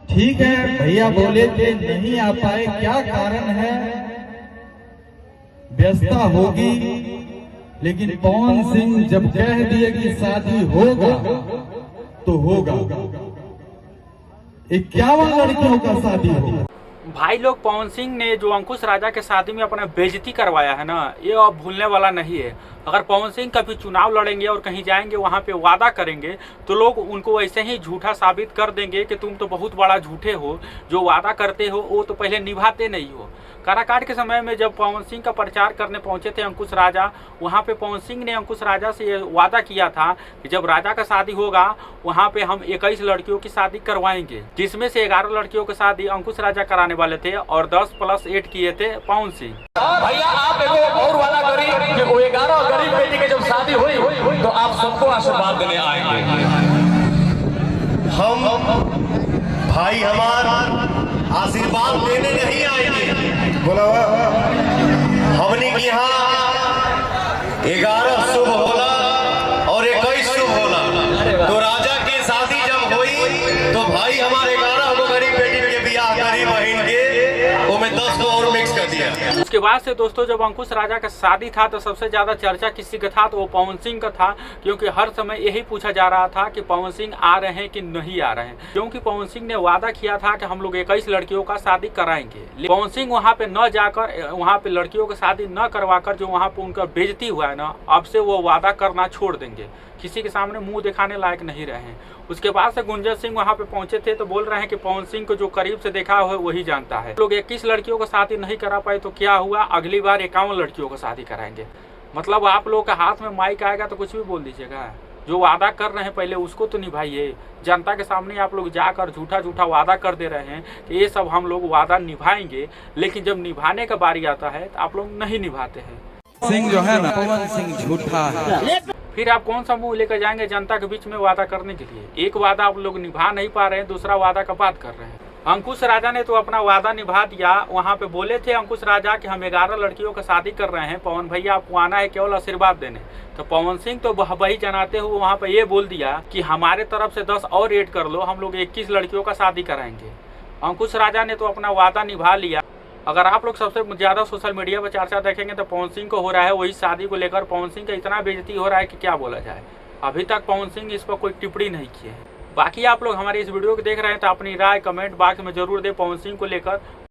ठीक है, भैया बोले थे नहीं आ पाए, क्या कारण है? व्यस्तता होगी, लेकिन पवन सिंह जब कह दिए कि शादी होगा तो होगा। 51 लड़कियों का शादी होगा। भाई लोग, पवन सिंह ने जो अंकुश राजा के शादी में अपना बेइज्जती करवाया है ना, ये अब भूलने वाला नहीं है। अगर पवन सिंह कभी चुनाव लड़ेंगे और कहीं जाएंगे, वहां पे वादा करेंगे, तो लोग उनको ऐसे ही झूठा साबित कर देंगे कि तुम तो बहुत बड़ा झूठे हो, जो वादा करते हो वो तो पहले निभाते नहीं हो। काराकाट के समय में जब पवन सिंह का प्रचार करने पहुंचे थे अंकुश राजा, वहां पे पवन सिंह ने अंकुश राजा से ये वादा किया था कि जब राजा का शादी होगा वहां पे हम 21 लड़कियों की शादी करवाएंगे, जिसमें से 11 लड़कियों की शादी अंकुश राजा कराने वाले थे और 10+8 किए थे पवन सिंह। भैया आप एगो और वादा करी कि वो 11 गरीब बेटी की जब शादी हुई तो आप सबको आशीर्वाद देने आएंगे। हम भाई हमारा आशीर्वाद देने नहीं आएंगे। बोला हमने की यहाँ 11 शुभ होला और 21 शुभ होला। तो राजा की शादी जब हुई तो भाई हमारे 11 को गरीब बेटी के ब्याह गरीब बहन के वो में 10 को और मिक्स कर दिया। उसके बाद से दोस्तों जब अंकुश राजा का शादी था तो सबसे ज्यादा चर्चा किसी का था तो वो पवन सिंह का था, क्योंकि हर समय यही पूछा जा रहा था कि पवन सिंह आ रहे हैं कि नहीं आ रहे हैं, क्योंकि पवन सिंह ने वादा किया था कि हम लोग 21 लड़कियों का शादी कराएंगे। पवन सिंह वहां पे न जाकर, वहां पे लड़कियों की शादी न करवाकर जो वहां पे उनका बेइज्जती हुआ है ना, अब से वो वादा करना छोड़ देंगे, किसी के सामने मुंह दिखाने लायक नहीं रहे हैं। उसके बाद से गुंजन सिंह वहां पे पहुंचे थे तो बोल रहे हैं कि पवन सिंह को जो करीब से देखा है वही जानता है। लोग 21 लड़कियों को शादी नहीं करा पाए तो क्या हुआ, अगली बार 51 लड़कियों को शादी कराएंगे। मतलब आप लोग के हाथ में माइक आएगा तो कुछ भी बोल दीजिएगा। जो वादा कर रहे हैं पहले उसको तो निभाइए। जनता के सामने आप लोग जाकर झूठा झूठा वादा कर दे रहे हैं कि ये सब हम लोग वादा निभाएंगे, लेकिन जब निभाने का बारी आता है तो आप लोग नहीं निभाते हैं। सिंह जो है ना, पवन सिंह झूठा है। फिर आप कौन सा मुंह लेकर जाएंगे जनता के बीच में वादा करने के लिए? एक वादा आप लोग निभा नहीं पा रहे हैं, दूसरा वादा का बात कर रहे हैं। अंकुश राजा ने तो अपना वादा निभा दिया। वहां पे बोले थे अंकुश राजा कि हम 11 लड़कियों का शादी कर रहे हैं, पवन भैया आपको आना है केवल आशीर्वाद देने। तो पवन सिंह तो वही जनाते हुए वहां पे ये बोल दिया कि हमारे तरफ से 10 और ऐड कर लो, हम लोग 21 लड़कियों का शादी कराएंगे। अंकुश राजा ने तो अपना वादा निभा लिया। अगर आप लोग सबसे ज्यादा सोशल मीडिया पर चर्चा देखेंगे तो पवन सिंह को हो रहा है, वही शादी को लेकर पवन सिंह का इतना बेइज्जती हो रहा है कि क्या बोला जाए। अभी तक पवन सिंह इस पर कोई टिप्पणी नहीं किए हैं। बाकी आप लोग हमारे इस वीडियो को देख रहे हैं तो अपनी राय कमेंट बॉक्स में जरूर दें पवन सिंह को लेकर।